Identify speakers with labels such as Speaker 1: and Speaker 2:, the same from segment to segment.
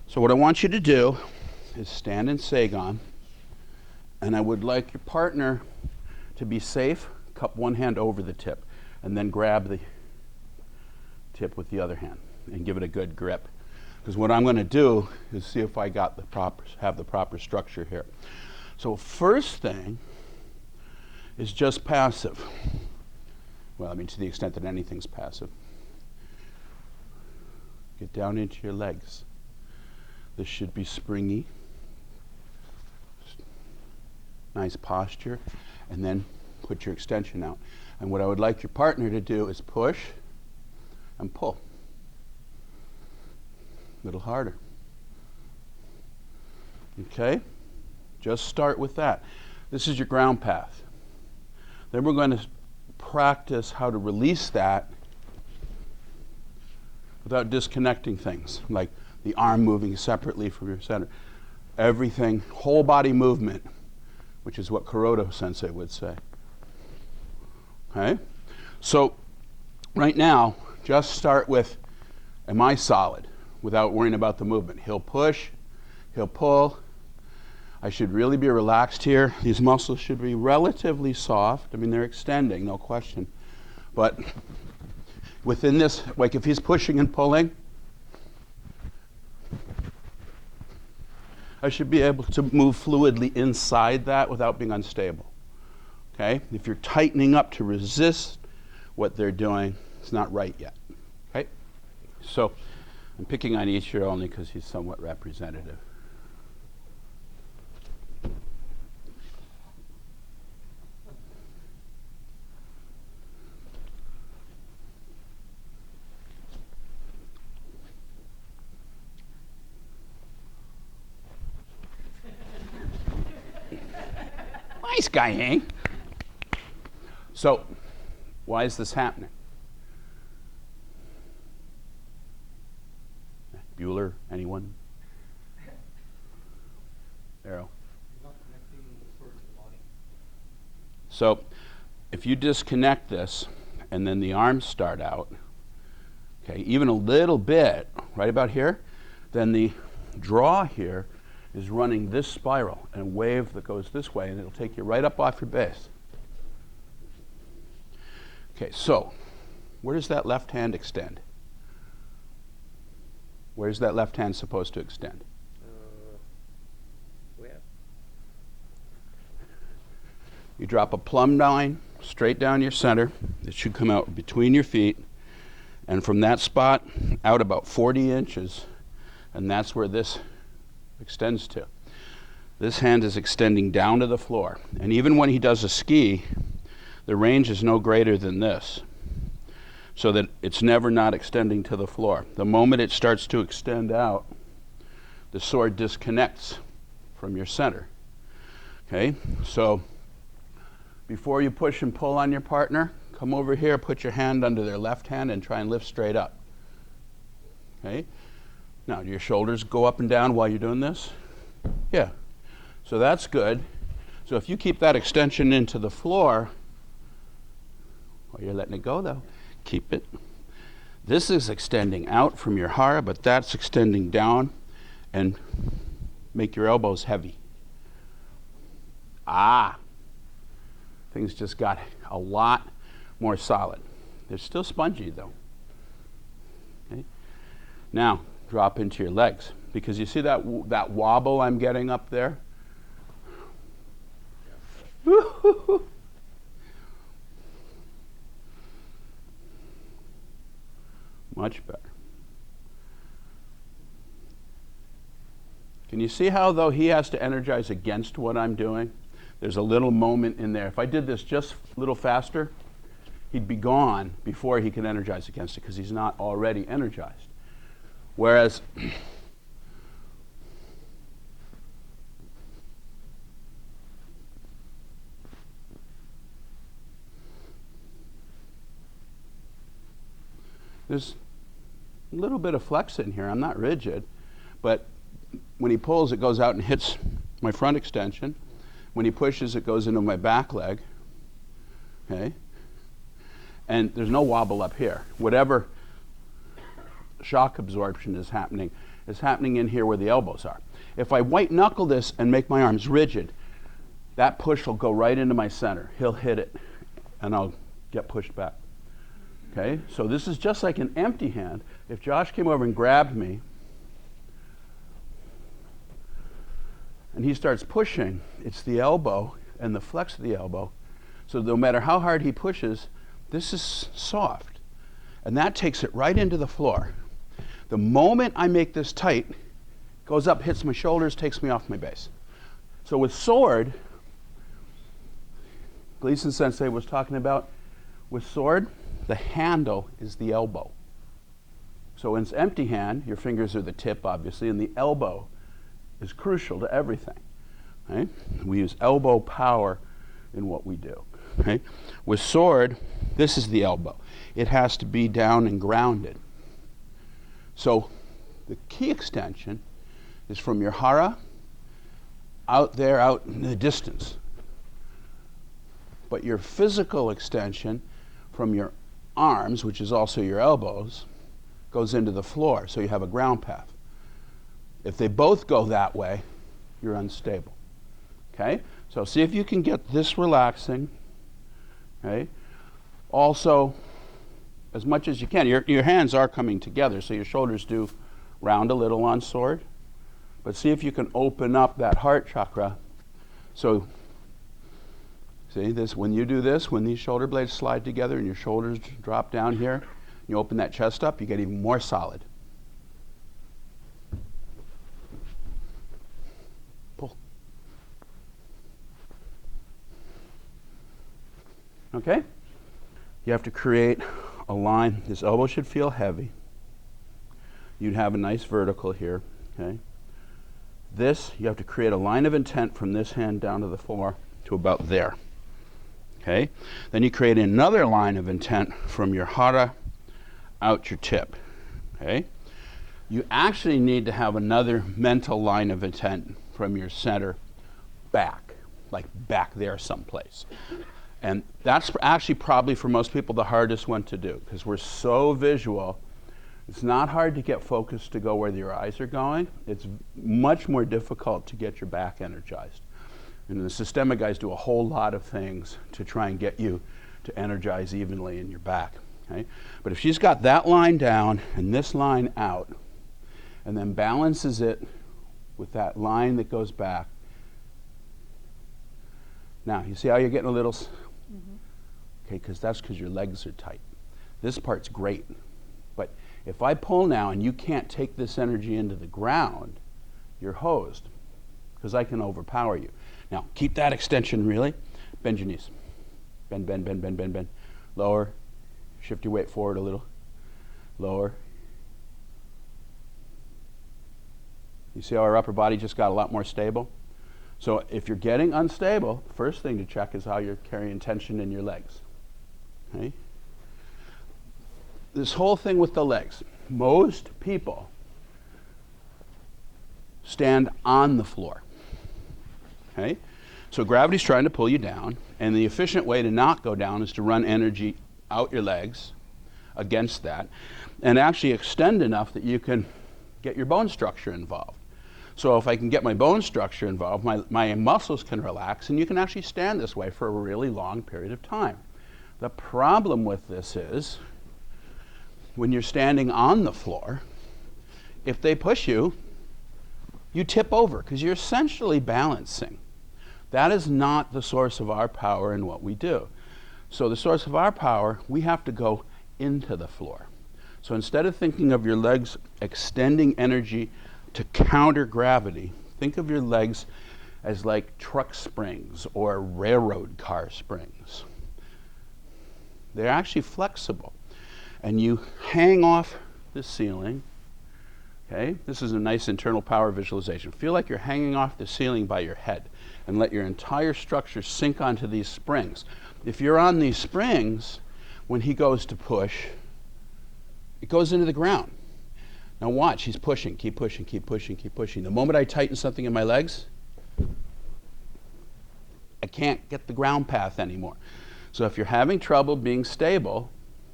Speaker 1: So what I want you to do is stand in Seigan, and I would like your partner to be safe, cup one hand over the tip, and then grab the tip with the other hand and give it a good grip. Because what I'm going to do is see if I got have the proper structure here. So first thing is just passive. Well, I mean, to the extent that anything's passive. Get down into your legs. This should be springy. Nice posture. And then put your extension out. And what I would like your partner to do is push and pull. A little harder. Okay? Just start with that. This is your ground path. Then we're going to practice how to release that without disconnecting things, like the arm moving separately from your center. Everything, whole body movement, which is what Kuroda Sensei would say. Okay? So right now, just start with, am I solid? Without worrying about the movement. He'll push, he'll pull. I should really be relaxed here. These muscles should be relatively soft. I mean, they're extending, no question. But within this, like if he's pushing and pulling, I should be able to move fluidly inside that without being unstable. Okay? If you're tightening up to resist what they're doing, it's not right yet. Okay? So I'm picking on Ichiro only because he's somewhat representative. Nice guy, Hank. So, why is this happening? Bueller, anyone? Arrow.
Speaker 2: Not connecting the sword to the body.
Speaker 1: So, if you disconnect this and then the arms start out, okay, even a little bit, right about here, then the draw here is running this spiral and a wave that goes this way, and it'll take you right up off your base. Okay, so where does that left hand extend? Where's that left hand supposed to extend?
Speaker 2: Where?
Speaker 1: You drop a plumb line straight down your center. It should come out between your feet, and from that spot out about 40 inches, and that's where this extends to. This hand is extending down to the floor. And even when he does a ski, the range is no greater than this, so that it's never not extending to the floor. The moment it starts to extend out, the sword disconnects from your center. Okay, so before you push and pull on your partner, come over here, put your hand under their left hand and try and lift straight up. Okay, now do your shoulders go up and down while you're doing this? Yeah, so that's good. So if you keep that extension into the floor, well, you're letting it go though, keep it. This is extending out from your hara, but that's extending down, and make your elbows heavy. Things just got a lot more solid. They're still spongy though. Okay. Now drop into your legs, because you see that wobble I'm getting up there? Much better. Can you see how, though, he has to energize against what I'm doing? There's a little moment in there. If I did this just a little faster, he'd be gone before he can energize against it, because he's not already energized. Whereas there's a little bit of flex in here. I'm not rigid, but when he pulls, it goes out and hits my front extension. When he pushes, it goes into my back leg. Okay? And there's no wobble up here. Whatever shock absorption is happening is happening in here where the elbows are. If I white knuckle this and make my arms rigid, that push will go right into my center. He'll hit it, and I'll get pushed back. Okay, so this is just like an empty hand. If Josh came over and grabbed me, and he starts pushing, it's the elbow and the flex of the elbow. So no matter how hard he pushes, this is soft. And that takes it right into the floor. The moment I make this tight, goes up, hits my shoulders, takes me off my base. So with sword, Gleason Sensei was talking about, with sword, the handle is the elbow. So in empty hand, your fingers are the tip, obviously, and the elbow is crucial to everything. Right? We use elbow power in what we do. Right? With sword, this is the elbow. It has to be down and grounded. So the key extension is from your hara out there, out in the distance. But your physical extension from your arms, which is also your elbows, goes into the floor, so you have a ground path. If they both go that way, you're unstable. Okay? So see if you can get this relaxing. Okay? Also, as much as you can, your hands are coming together, so your shoulders do round a little on sword. But see if you can open up that heart chakra. So, see this, when you do this, when these shoulder blades slide together and your shoulders drop down here, you open that chest up, you get even more solid. Pull. Okay? You have to create a line. This elbow should feel heavy. You'd have a nice vertical here. Okay? This, you have to create a line of intent from this hand down to the floor to about there. Okay? Then you create another line of intent from your hara out your tip. Okay? You actually need to have another mental line of intent from your center back, like back there someplace. And that's actually probably for most people the hardest one to do, because we're so visual. It's not hard to get focused to go where your eyes are going. It's much more difficult to get your back energized. And the systemic guys do a whole lot of things to try and get you to energize evenly in your back. Okay? But if she's got that line down and this line out, and then balances it with that line that goes back. Now, you see how you're getting a little... Okay, because that's because your legs are tight. This part's great. But if I pull now and you can't take this energy into the ground, you're hosed, because I can overpower you. Now, keep that extension really. Bend your knees. Bend, bend, bend, bend, bend, bend. Lower. Shift your weight forward a little. Lower. You see how our upper body just got a lot more stable? So if you're getting unstable, the first thing to check is how you're carrying tension in your legs. Okay? This whole thing with the legs, most people stand on the floor. Okay? So gravity's trying to pull you down, and the efficient way to not go down is to run energy out your legs against that, and actually extend enough that you can get your bone structure involved. So if I can get my bone structure involved, my muscles can relax, and you can actually stand this way for a really long period of time. The problem with this is, when you're standing on the floor, if they push you, you tip over, because you're essentially balancing. That is not the source of our power in what we do. So the source of our power, we have to go into the floor. So instead of thinking of your legs extending energy to counter gravity, think of your legs as like truck springs or railroad car springs. They're actually flexible. And you hang off the ceiling. Okay? This is a nice internal power visualization. Feel like you're hanging off the ceiling by your head, and let your entire structure sink onto these springs. If you're on these springs, when he goes to push, it goes into the ground. Now watch, he's pushing, keep pushing, keep pushing, keep pushing. The moment I tighten something in my legs, I can't get the ground path anymore. So if you're having trouble being stable,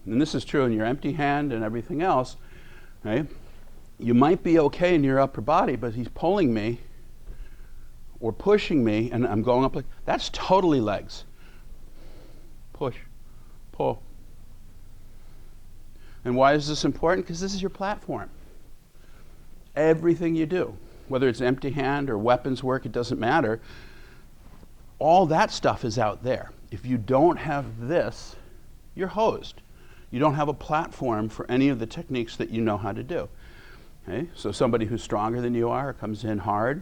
Speaker 1: and this is true in your empty hand and everything else, right? you might be okay in your upper body, but he's pulling me or pushing me, and I'm going up like, that's totally legs. Push, pull. And why is this important? Because this is your platform. Everything you do, whether it's empty hand or weapons work, it doesn't matter. All that stuff is out there. If you don't have this, you're hosed. You don't have a platform for any of the techniques that you know how to do. Okay? So somebody who's stronger than you are comes in hard,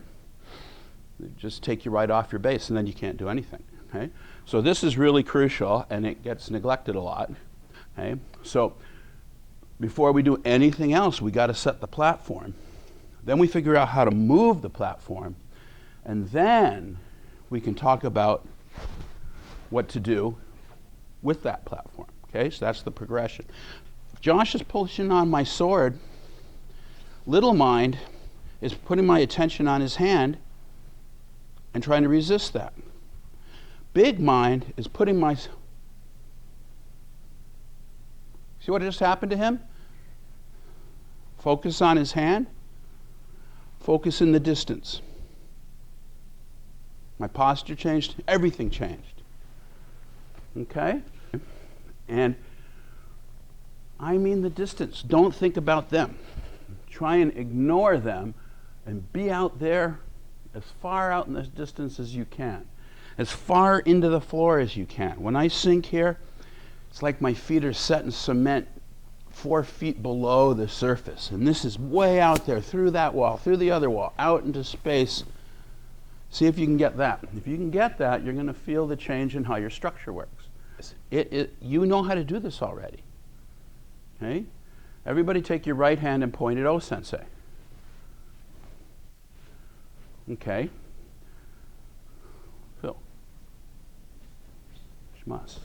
Speaker 1: they just take you right off your base, and then you can't do anything. Okay? So this is really crucial, and it gets neglected a lot. Okay? So before we do anything else, we got to set the platform. Then we figure out how to move the platform, and then we can talk about what to do with that platform. Okay, so that's the progression. Josh is pushing on my sword. Little mind is putting my attention on his hand and trying to resist that. Big mind is putting my... See what just happened to him? Focus on his hand. Focus in the distance. My posture changed. Everything changed. Okay? And I mean the distance. Don't think about them. Try and ignore them and be out there as far out in the distance as you can. As far into the floor as you can. When I sink here, it's like my feet are set in cement 4 feet below the surface. And this is way out there, through that wall, through the other wall, out into space. See if you can get that. If you can get that, you're going to feel the change in how your structure works. You know how to do this already. Okay? Everybody take your right hand and point at O Sensei. Okay. Phil. Shimasu.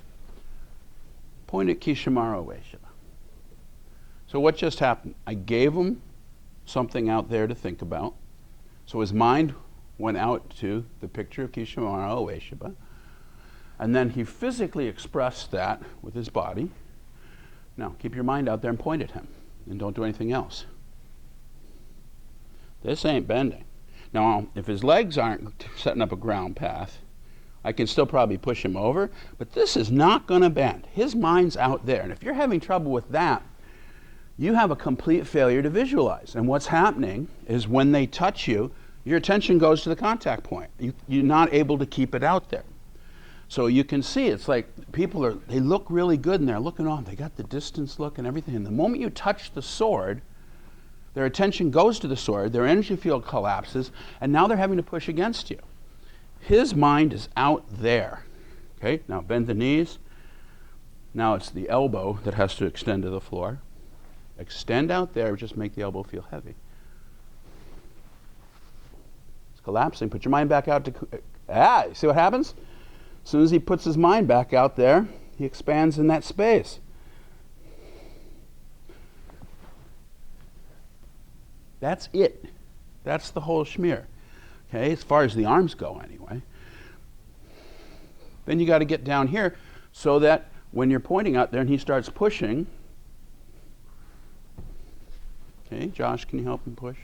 Speaker 1: Point at Kishimaru Ueshiba. So what just happened? I gave him something out there to think about. So his mind went out to the picture of Kishimaru Ueshiba. And then he physically expressed that with his body. Now, keep your mind out there and point at him. And don't do anything else. This ain't bending. Now, if his legs aren't setting up a ground path, I can still probably push him over. But this is not going to bend. His mind's out there. And if you're having trouble with that, you have a complete failure to visualize. And what's happening is when they touch you, your attention goes to the contact point. You're not able to keep it out there. So you can see it's like they look really good and they're looking on. They got the distance look and everything. And the moment you touch the sword, their attention goes to the sword, their energy field collapses, and now they're having to push against you. His mind is out there. Okay, now bend the knees. Now it's the elbow that has to extend to the floor. Extend out there, just make the elbow feel heavy. It's collapsing. Put your mind back out to... you see what happens? As soon as he puts his mind back out there, he expands in that space. That's it. That's the whole schmear. Okay, as far as the arms go anyway. Then you got to get down here so that when you're pointing out there and he starts pushing... Okay, Josh, can you help him push?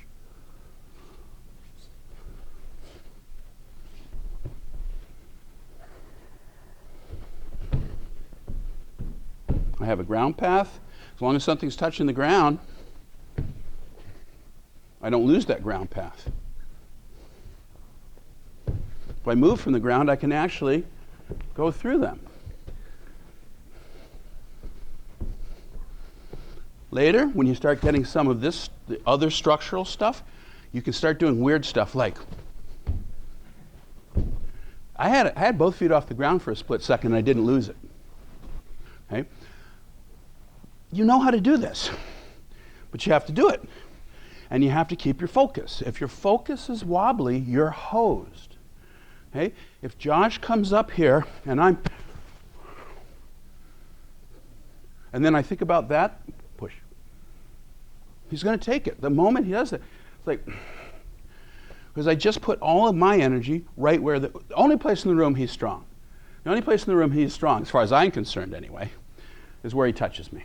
Speaker 1: I have a ground path. As long as something's touching the ground, I don't lose that ground path. If I move from the ground, I can actually go through them. Later, when you start getting some of this, the other structural stuff, you can start doing weird stuff like, I had both feet off the ground for a split second and I didn't lose it. Okay? You know how to do this, but you have to do it. And you have to keep your focus. If your focus is wobbly, you're hosed. Okay? If Josh comes up here and and then I think about that, push. He's going to take it. The moment he does it, it's like, because I just put all of my energy right where the only place in the room he's strong. The only place in the room he's strong, as far as I'm concerned anyway, is where he touches me.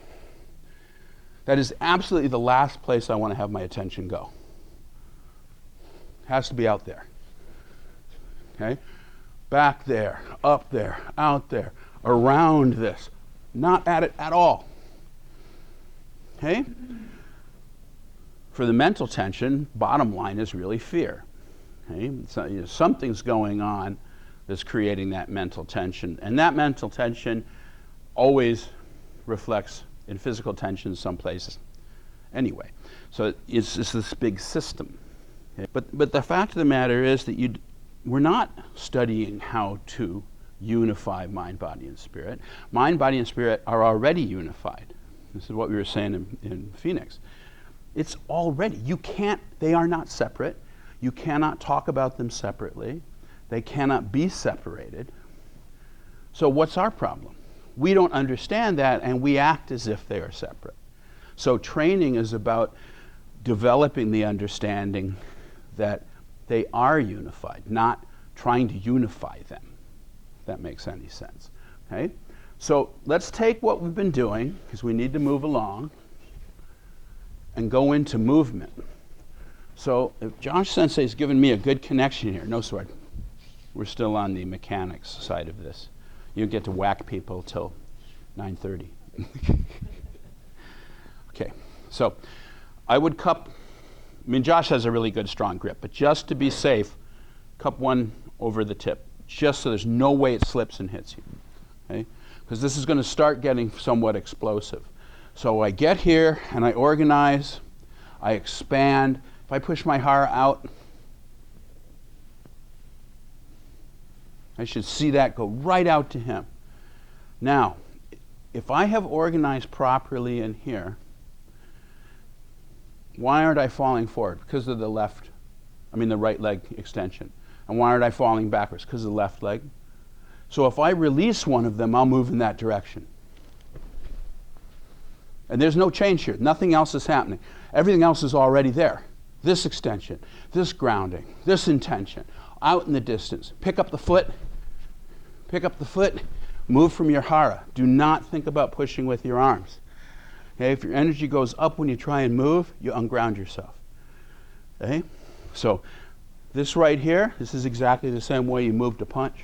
Speaker 1: That is absolutely the last place I want to have my attention go. Has to be out there. Okay? Back there, up there, out there, around this. Not at it at all. Okay? For the mental tension, bottom line is really fear. Okay? So, something's going on that's creating that mental tension. And that mental tension always reflects in physical tension in some places. Anyway, so it's this big system. Okay? But the fact of the matter is that we're not studying how to unify mind, body, and spirit. Mind, body, and spirit are already unified. This is what we were saying in Phoenix. It's already, they are not separate. You cannot talk about them separately. They cannot be separated. So what's our problem? We don't understand that, and we act as if they are separate. So training is about developing the understanding that they are unified, not trying to unify them, if that makes any sense. Okay? So let's take what we've been doing, because we need to move along, and go into movement. So if Josh Sensei's given me a good connection here, no sword. We're still on the mechanics side of this. You get to whack people till 9:30. Okay, so I would cup, Josh has a really good strong grip, but just to be safe, cup one over the tip, just so there's no way it slips and hits you. Okay? Because this is going to start getting somewhat explosive. So I get here and I organize, I expand. If I push my hara out, I should see that go right out to him. Now, if I have organized properly in here, why aren't I falling forward? Because of the right leg extension. And why aren't I falling backwards? Because of the left leg. So if I release one of them, I'll move in that direction. And there's no change here. Nothing else is happening. Everything else is already there. This extension, this grounding, this intention, out in the distance. Pick up the foot, move from your hara. Do not think about pushing with your arms. Okay? If your energy goes up when you try and move, you unground yourself. Okay? So this right here, this is exactly the same way you move to punch.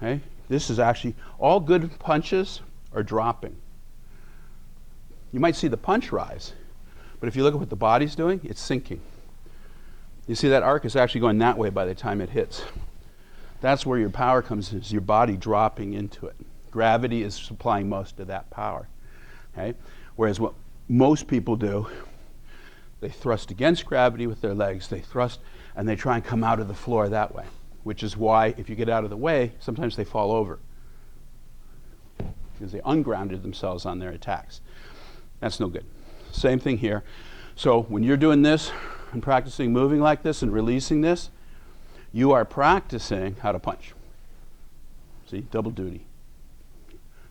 Speaker 1: Okay? This is actually, all good punches are dropping. You might see the punch rise, but if you look at what the body's doing, it's sinking. You see that arc is actually going that way by the time it hits. That's where your power comes, is your body dropping into it. Gravity is supplying most of that power. Okay? Whereas what most people do, they thrust against gravity with their legs, they thrust, and they try and come out of the floor that way, which is why, if you get out of the way, sometimes they fall over, because they ungrounded themselves on their attacks. That's no good. Same thing here. So when you're doing this and practicing moving like this and releasing this, you are practicing how to punch. See, double duty.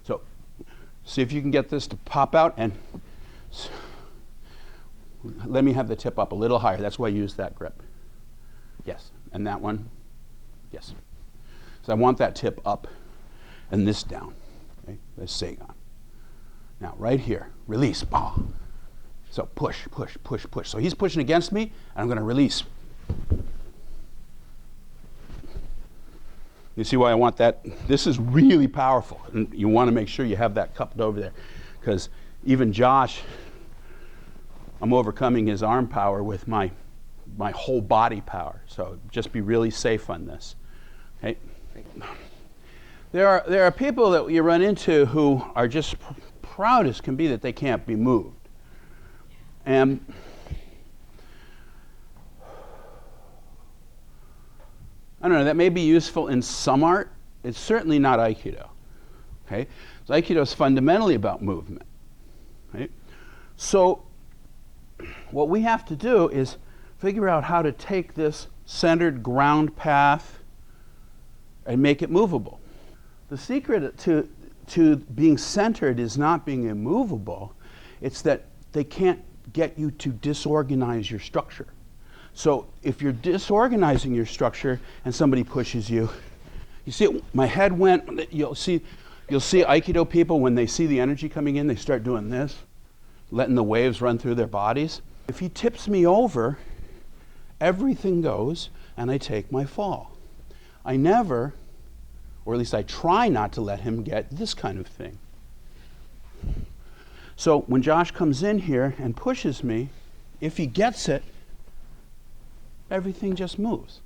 Speaker 1: So see if you can get this to pop out, and let me have the tip up a little higher. That's why I use that grip. Yes, and that one, yes. So I want that tip up and this down. Okay, this Seigan. Now right here, release. Bah. So push, push, push, push. So he's pushing against me, and I'm going to release. You see why I want that? This is really powerful, and you want to make sure you have that cupped over there, because even Josh, I'm overcoming his arm power with my whole body power. So just be really safe on this. Okay. There are people that you run into who are just proud as can be that they can't be moved. And I don't know, that may be useful in some art. It's certainly not Aikido. Okay? So Aikido is fundamentally about movement. Right? So what we have to do is figure out how to take this centered ground path and make it movable. The secret to being centered is not being immovable. It's that they can't get you to disorganize your structure. So if you're disorganizing your structure and somebody pushes you, you see my head went, you'll see Aikido people, when they see the energy coming in, they start doing this. letting the waves run through their bodies. If he tips me over, everything goes and I take my fall. I never, or at least I try not to let him get this kind of thing. So when Josh comes in here and pushes me, if he gets it, everything just moves.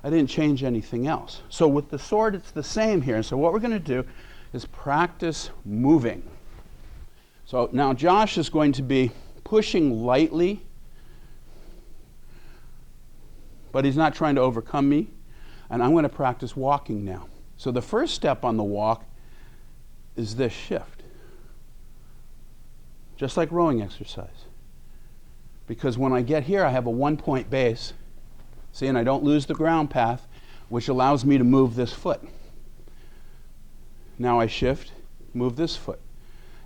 Speaker 1: I didn't change anything else. So with the sword, it's the same here. So what we're going to do is practice moving. So now Josh is going to be pushing lightly, but he's not trying to overcome me. And I'm going to practice walking now. So the first step on the walk is this shift. Just like rowing exercise. Because when I get here, I have a 1-point base. See, and I don't lose the ground path, which allows me to move this foot. Now I shift, move this foot.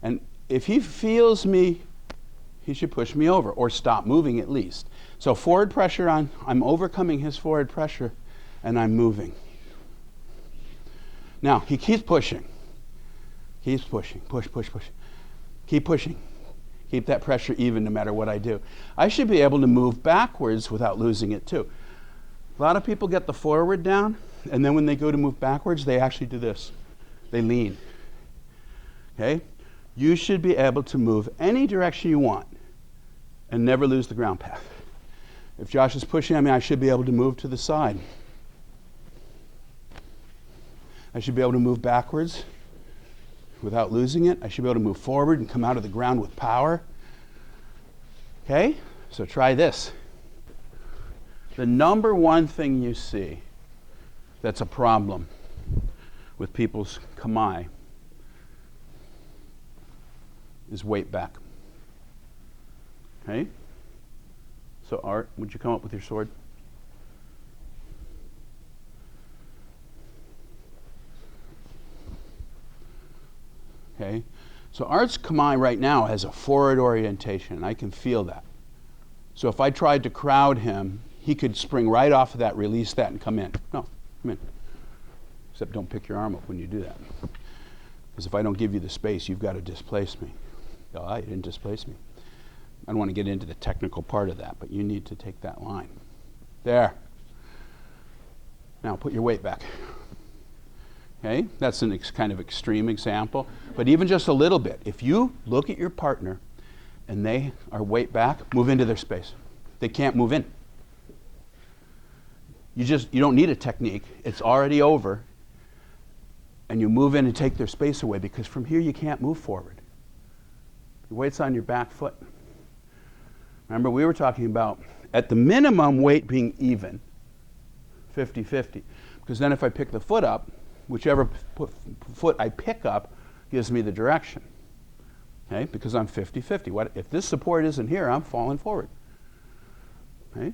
Speaker 1: And if he feels me, he should push me over, or stop moving at least. So forward pressure on, I'm overcoming his forward pressure, and I'm moving. Now, he keeps pushing. Keeps pushing, push, push, push. Keep pushing. Keep that pressure even no matter what I do. I should be able to move backwards without losing it too. A lot of people get the forward down, and then when they go to move backwards, they actually do this. They lean. Okay? You should be able to move any direction you want and never lose the ground path. If Josh is pushing at me, I should be able to move to the side. I should be able to move backwards without losing it. I should be able to move forward and come out of the ground with power. Okay? So try this. The number one thing you see that's a problem with people's kamae is weight back. Okay? So Art, would you come up with your sword? Okay? So Art's kamae right now has a forward orientation, and I can feel that. So if I tried to crowd him, he could spring right off of that, release that, and come in. No, come in. Except don't pick your arm up when you do that. Because if I don't give you the space, you've got to displace me. Oh, you didn't displace me. I don't want to get into the technical part of that, but you need to take that line. There. Now put your weight back. Okay? That's an kind of extreme example. But even just a little bit, if you look at your partner and they are weight back, move into their space. They can't move in. You don't need a technique. It's already over. And you move in and take their space away, because from here you can't move forward. Your weight's on your back foot. Remember, we were talking about, at the minimum, weight being even, 50-50. Because then if I pick the foot up, whichever foot I pick up gives me the direction. Okay? Because I'm 50-50. If this support isn't here, I'm falling forward. Okay?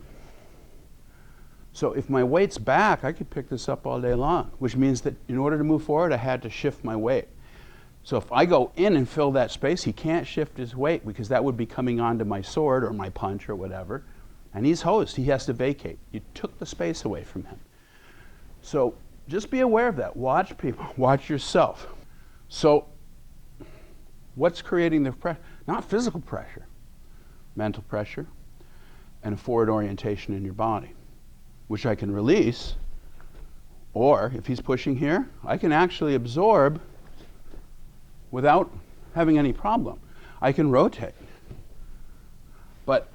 Speaker 1: So if my weight's back, I could pick this up all day long, which means that in order to move forward, I had to shift my weight. So if I go in and fill that space, he can't shift his weight, because that would be coming onto my sword or my punch or whatever. And he's hosed. He has to vacate. You took the space away from him. So just be aware of that. Watch people. Watch yourself. So what's creating the pressure? Not physical pressure. Mental pressure and a forward orientation in your body, which I can release. Or if he's pushing here, I can actually absorb without having any problem. I can rotate. But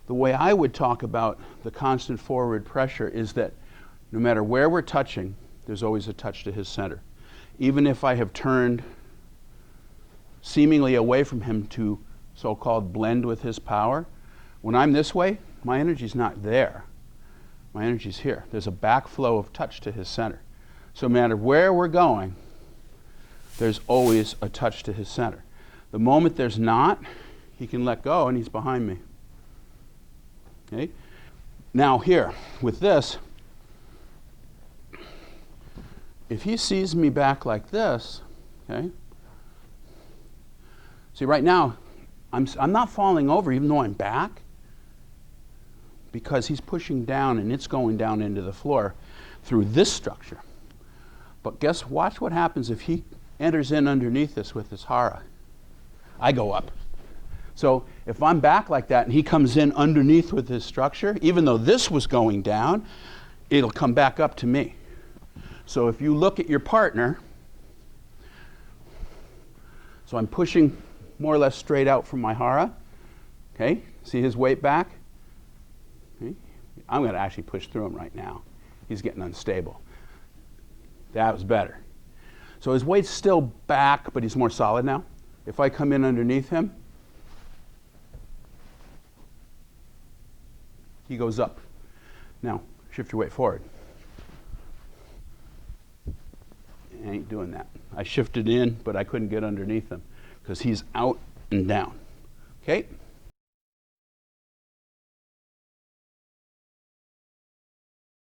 Speaker 1: the way I would talk about the constant forward pressure is that no matter where we're touching, there's always a touch to his center. Even if I have turned seemingly away from him to so-called blend with his power, when I'm this way, my energy's not there. My energy's here. There's a backflow of touch to his center. So no matter where we're going, there's always a touch to his center. The moment there's not, he can let go and he's behind me. Okay? Now here, with this, if he sees me back like this, okay? See, right now, I'm not falling over even though I'm back, because he's pushing down and it's going down into the floor through this structure. But watch what happens if he enters in underneath this with his hara. I go up. So if I'm back like that and he comes in underneath with his structure, even though this was going down, it'll come back up to me. So if you look at your partner, so I'm pushing more or less straight out from my hara. Okay, see his weight back? Okay. I'm going to actually push through him right now. He's getting unstable. That was better. So his weight's still back, but he's more solid now. If I come in underneath him, he goes up. Now, shift your weight forward. I ain't doing that. I shifted in, but I couldn't get underneath him because he's out and down. Okay?